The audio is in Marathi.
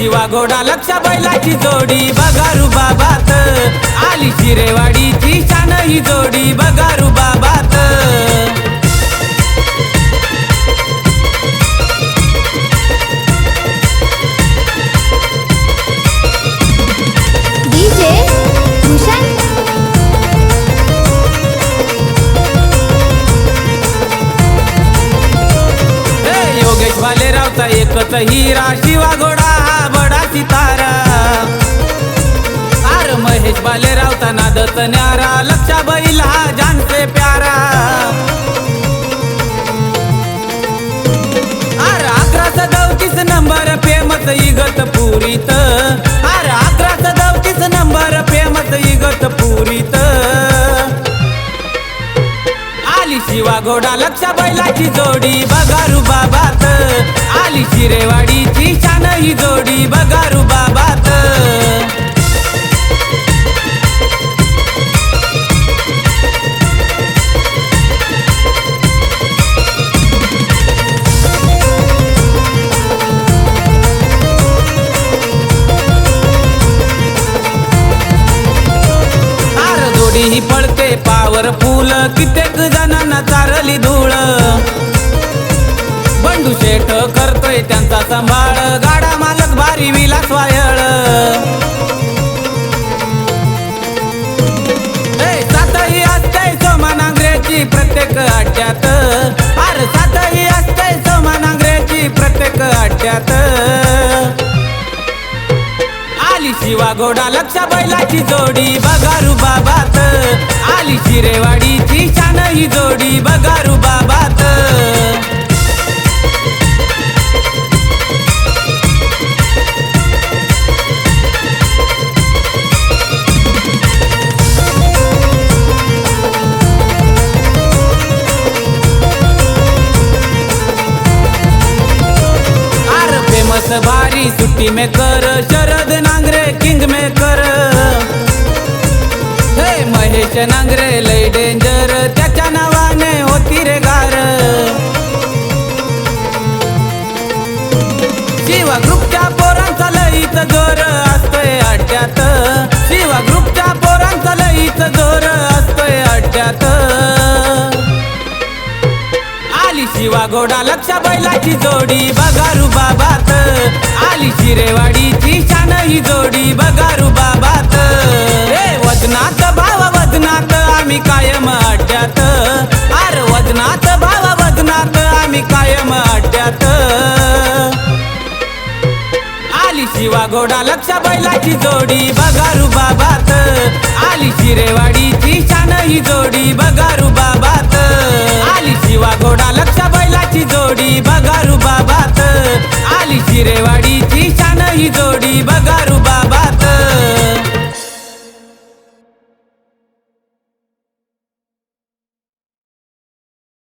शिवा घोडा लक्ष बैलाची जोडी बगारू बाबात आली शिरेवाडीची शान ही जोडी बगारू बाबात डीजे भूषण योगेश भालेरावचा एकच हिरा शिवा घोडा हा बडा सितारा आर महेश भालेरावचा नादच न्यारा लक्षा बैल हा जान से प्यारा आर 1137 नंबर फेमस इगत पुरीत आर 1137 नंबर फेमस इगत पुरीत आली शिवा घोडा लक्ष बैलाची जोडी बगारू बाबात आली शिरेवाडीची शान ही जोडी बगारू बाबात आर जोडी ही पळते पॉवरफुल कित्येक जणांना चारली धूळ बंडू शेठ करतोय त्यांचा सांभाळ गाडा मालक भारी विलास वायळ सातही असते सोमानांगऱ्याची प्रत्येक अड्ड्यात आर सातही असते सोमानांगऱ्याची प्रत्येक अड्ड्यात आली शिवा घोडा लक्ष बैलाची जोडी बगारू बाबात आली शिरेवाडीची शान ही जोडी बगारू बाबात आर फेमस भारी सुट्टी में कर शरद नांगरे किंग में कर हे महेश नांगरे लय डेंजर त्याच्या नावाने होती रे गार शिवा ग्रुपच्या पोरांचा लईच जोर असतोय अड्ड्यात शिवा ग्रुपच्या पोरांचा लईच जोर असतोय अड्ड्यात आली शिवा घोडा लक्ष बैलाची जोडी बगारू बाबात आली शिरेवाडीची शान ही जोडी बगारू बाबात वजनात भाव वजनात आम्ही कायम अड्ड्यात आर वजनात भाव वजनात आम्ही कायम अड्ड्यात आली शिवा घोडा लक्ष बैलाची जोडी बगारू बाबात आली शिरेवाडीची शान ही जोडी बगारू बाबात आली शिवा घोडा